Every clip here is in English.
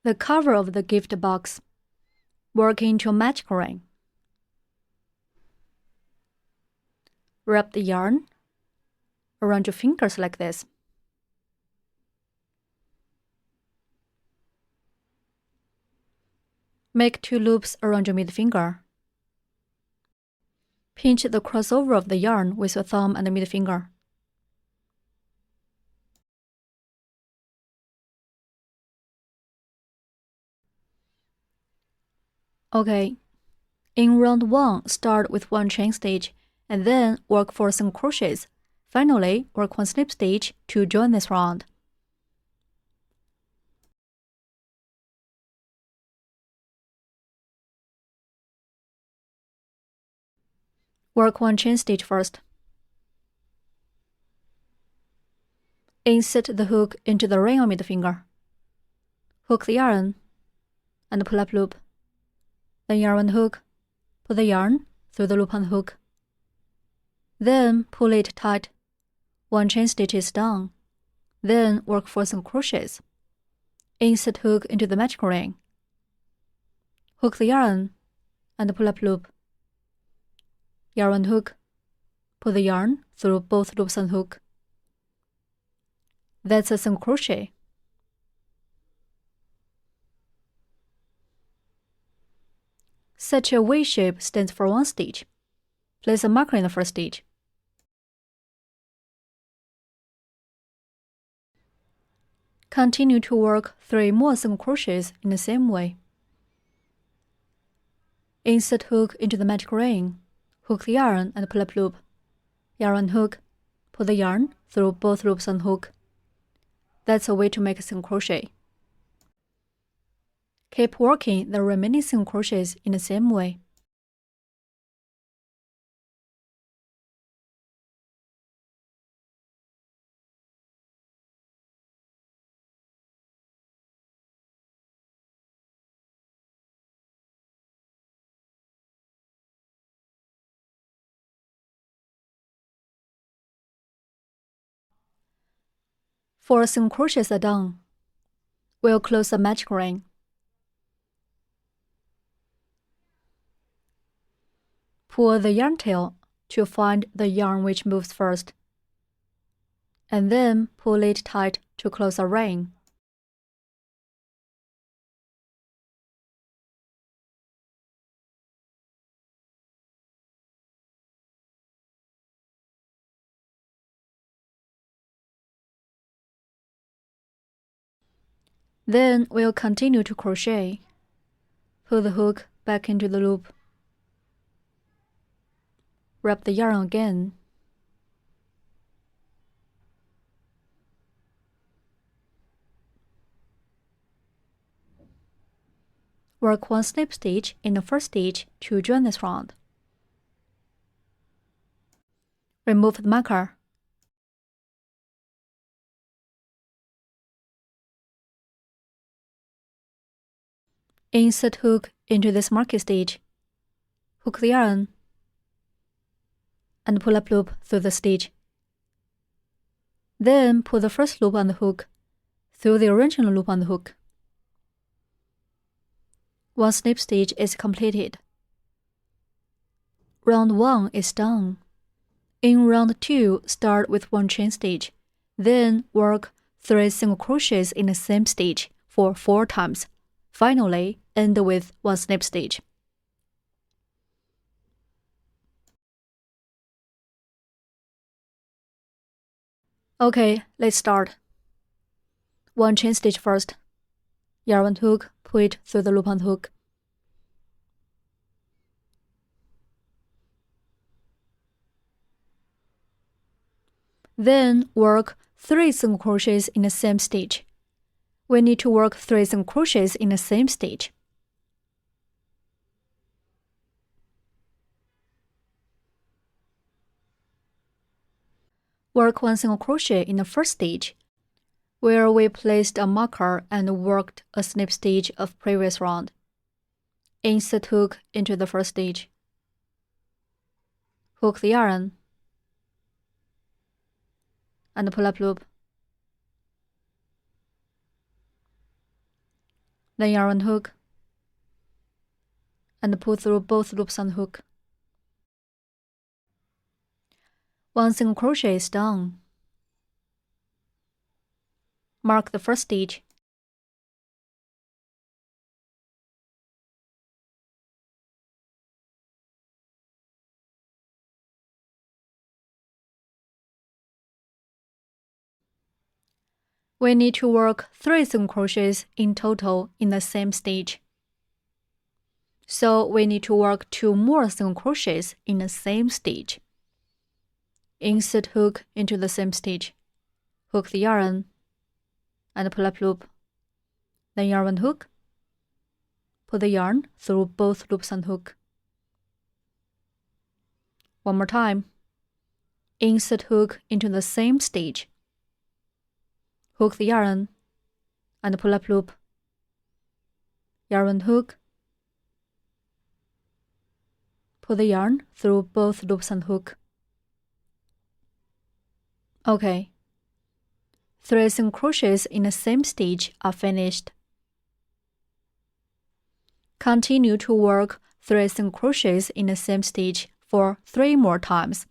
The cover of the gift box. Work into a magic ring. Wrap the yarn around your fingers like this. Make 2 loops around your middle finger. Pinch the crossover of the yarn with your thumb and middle finger. Okay, in round 1, start with 1 chain stitch and then work 4 single crochets. Finally, work 1 slip stitch to join this round. Work 1 chain stitch first. Insert the hook into the ring on middle finger. Hook the yarn and pull up loop. Then yarn on the hook. Put the yarn through the loop on the hook. Then pull it tight. 1 chain stitch is done. Then work 4 single crochets. Insert hook into the magic ring. Hook the yarn and pull up loop. Yarn on the hook. Pull the yarn through both loops on the hook. That's a single crochet. Such a V shape stands for 1 stitch. Place a marker in the first stitch. Continue to work 3 more single crochets in the same way. Insert hook into the magic ring. Hook the yarn and pull up loop. Yarn on hook. Pull the yarn through both loops on the hook. That's a way to make a single crochet. Keep working the remaining single crochets in the same way. Four single crochets are done. We'll close the magic ring. Pull the yarn tail to find the yarn which moves first, and then pull it tight to close a ring. Then we'll continue to crochet. Pull the hook back into the loop. Wrap the yarn again. Work 1 slip stitch in the first stitch to join this round. Remove the marker. Insert hook into this marking stitch. Hook the yarn and pull up loop through the stitch. Then pull the first loop on the hook through the original loop on the hook. 1 slip stitch is completed. Round 1 is done. In round 2, start with 1 chain stitch, then work 3 single crochets in the same stitch for 4 times. Finally, end with 1 slip stitch. Okay, let's start. 1 chain stitch first. Yarn on hook, pull it through the loop on the hook. Then work 3 single crochets in the same stitch. We need to work 3 single crochets in the same stitch. Work 1 single crochet in the first stitch, where we placed a marker and worked a slip stitch of previous round. Insert hook into the first stitch. Hook the yarn and pull up loop. then yarn 1 hook, and pull through both loops on the hook. One single crochet is done. Mark the first stitch. We need to work 3 single crochets in total in the same stitch. So we need to work 2 more single crochets in the same stitch. Insert hook into the same stitch. Hook the yarn and pull up loop. Then yarn 1 hook. Pull the yarn through both loops on hook. One more time. Insert hook into the same stitch. Hook the yarn and pull up loop. Yarn 1 hook. Pull the yarn through both loops on hook. Okay. 3 single crochets in the same stitch are finished. Continue to work 3 single crochets in the same stitch for 3 more times.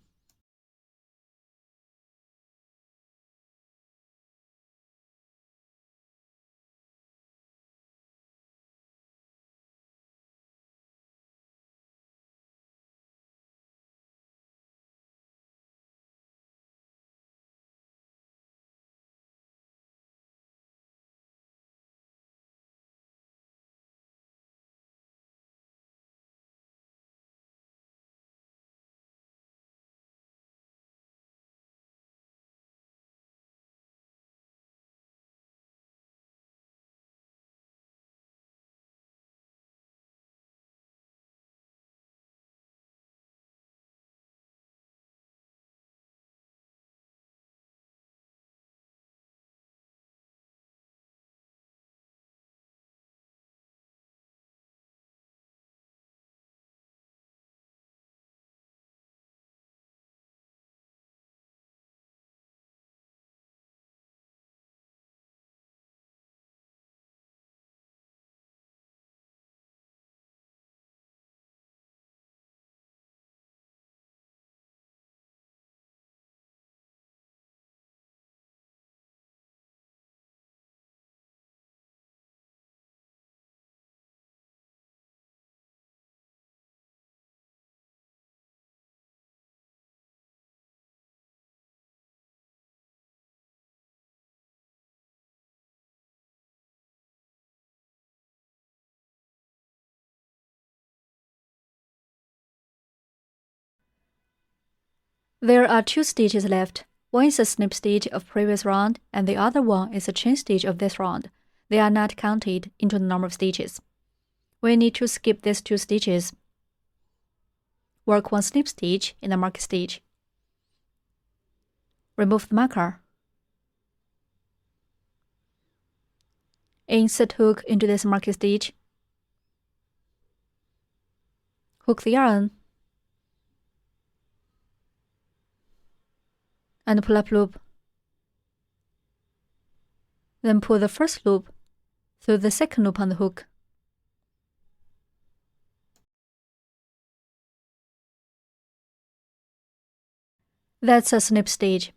There are 2 stitches left. One is a snip stitch of previous round, and the other one is a chain stitch of this round. They are not counted into the number of stitches. We need to skip these 2 stitches. Work 1 snip stitch in the mark stitch. Remove the marker. Insert hook into this mark stitch. Hook the yarn and pull up loop. Then pull the first loop through the second loop on the hook. That's a snip stitch.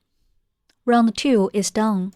Round 2 is done.